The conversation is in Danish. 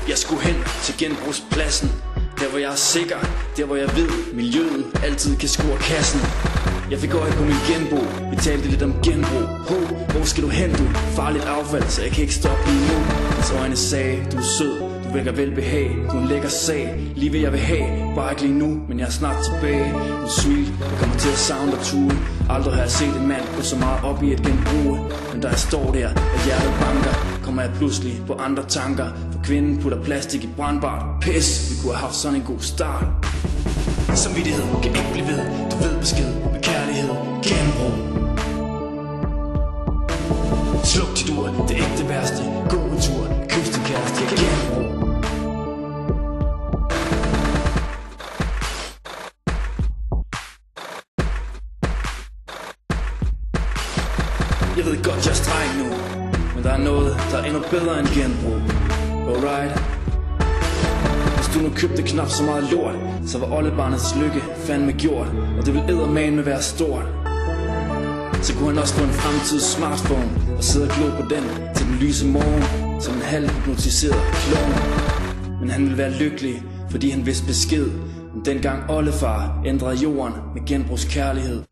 Jeg skulle hen til genbrugspladsen, der hvor jeg er sikker, der hvor jeg ved miljøet altid kan score kassen. Jeg fik øje på min genbo, vi talte lidt om genbrug. Hvor skal du hen du? Farligt affald, så jeg kan ikke stoppe lige nu. Hans øjne sagde, du er sød, du vækker velbehag, du er en lækker sag. Lige hvad jeg vil have, bare ikke lige nu, men jeg er snart tilbage. Hun smil, jeg kommer til at savne dig tue. Aldrig har jeg set en mand gå så meget op i et genbrug. Men da jeg står der, og hjertet banker, kommer jeg pludselig på andre tanker. For kvinden putter plastik i brandbart. Pis, vi kunne have haft sådan en god start. Samvittighed kan ikke blive ved, du ved besked med kærlighed. Genbrug. Sluk dit ur, det er ikke det værste. Gå en tur, kys din kæreste, jeg kan genbrug. Jeg ved godt, jeg er streng nu, men der er noget, der er endnu bedre end genbrug. Alright. Hvis du nu købte knap så meget lort, så var oldebarnets lykke fandme gjort, og det vil eddermame være stort. Så kunne han også få en fremtids smartphone og sidde og glo på den til den lyse morgen, som en halvhypnotiseret klovn. Men han ville være lykkelig, fordi han vidste besked om dengang oldefar ændrede jorden med genbrugskærlighed.